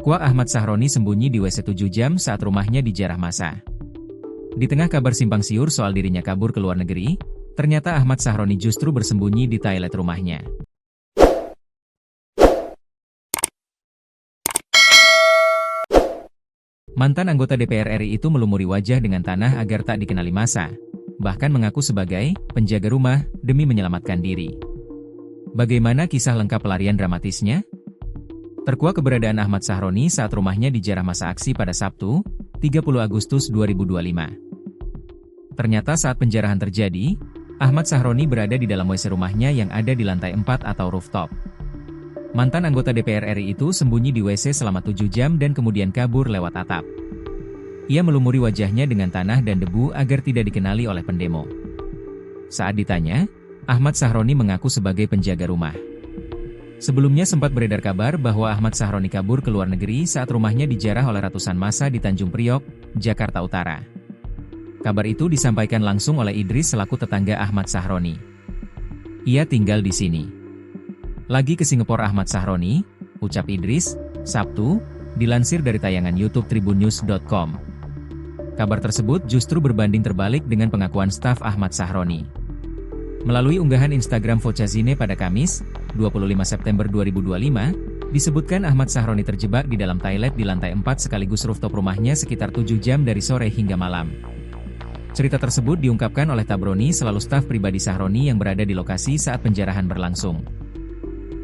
Terkuak Ahmad Sahroni sembunyi di WC 7 jam saat rumahnya dijarah massa. Di tengah kabar simpang siur soal dirinya kabur ke luar negeri, ternyata Ahmad Sahroni justru bersembunyi di toilet rumahnya. Mantan anggota DPR RI itu melumuri wajah dengan tanah agar tak dikenali massa, bahkan mengaku sebagai penjaga rumah demi menyelamatkan diri. Bagaimana kisah lengkap pelarian dramatisnya? Terkuak keberadaan Ahmad Sahroni saat rumahnya dijarah massa aksi pada Sabtu, 30 Agustus 2025. Ternyata saat penjarahan terjadi, Ahmad Sahroni berada di dalam WC rumahnya yang ada di lantai 4 atau rooftop. Mantan anggota DPR RI itu sembunyi di WC selama 7 jam dan kemudian kabur lewat atap. Ia melumuri wajahnya dengan tanah dan debu agar tidak dikenali oleh pendemo. Saat ditanya, Ahmad Sahroni mengaku sebagai penjaga rumah. Sebelumnya sempat beredar kabar bahwa Ahmad Sahroni kabur ke luar negeri saat rumahnya dijarah oleh ratusan massa di Tanjung Priok, Jakarta Utara. Kabar itu disampaikan langsung oleh Idris selaku tetangga Ahmad Sahroni. Ia tinggal di sini. Lagi ke Singapura Ahmad Sahroni, ucap Idris, Sabtu, dilansir dari tayangan YouTube tribunnews.com. Kabar tersebut justru berbanding terbalik dengan pengakuan staf Ahmad Sahroni. Melalui unggahan Instagram Vocazine pada Kamis, 25 September 2025, disebutkan Ahmad Sahroni terjebak di dalam toilet di lantai 4 sekaligus rooftop rumahnya sekitar 7 jam dari sore hingga malam. Cerita tersebut diungkapkan oleh Tabroni selalu staf pribadi Sahroni yang berada di lokasi saat penjarahan berlangsung.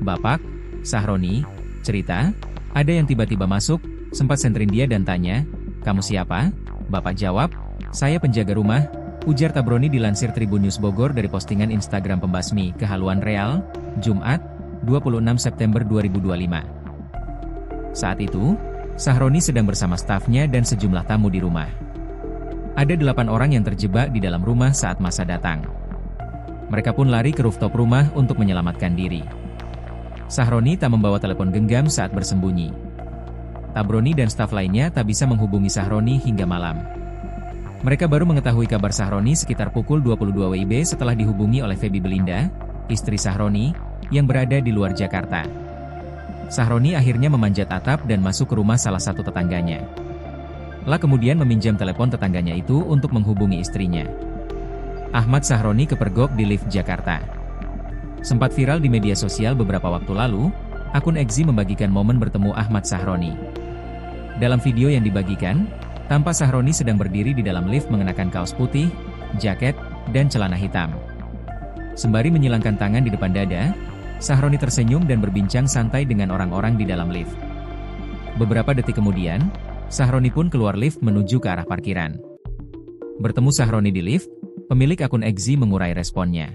Bapak, Sahroni, cerita, ada yang tiba-tiba masuk, sempat senterin dia dan tanya, "Kamu siapa?" Bapak jawab, "Saya penjaga rumah," ujar Tabroni dilansir Tribun News Bogor dari postingan Instagram pembasmi Kehaluan Real, Jumat, 26 September 2025. Saat itu, Sahroni sedang bersama stafnya dan sejumlah tamu di rumah. Ada 8 orang yang terjebak di dalam rumah saat massa datang. Mereka pun lari ke rooftop rumah untuk menyelamatkan diri. Sahroni tak membawa telepon genggam saat bersembunyi. Tabroni dan staf lainnya tak bisa menghubungi Sahroni hingga malam. Mereka baru mengetahui kabar Sahroni sekitar pukul 22 WIB setelah dihubungi oleh Feby Belinda, istri Sahroni, yang berada di luar Jakarta. Sahroni akhirnya memanjat atap dan masuk ke rumah salah satu tetangganya. Kemudian meminjam telepon tetangganya itu untuk menghubungi istrinya. Ahmad Sahroni kepergok di lift Jakarta. Sempat viral di media sosial beberapa waktu lalu, akun Exi membagikan momen bertemu Ahmad Sahroni. Dalam video yang dibagikan, tampak Sahroni sedang berdiri di dalam lift mengenakan kaos putih, jaket, dan celana hitam. Sembari menyilangkan tangan di depan dada, Sahroni tersenyum dan berbincang santai dengan orang-orang di dalam lift. Beberapa detik kemudian, Sahroni pun keluar lift menuju ke arah parkiran. Bertemu Sahroni di lift, pemilik akun Exi mengurai responnya.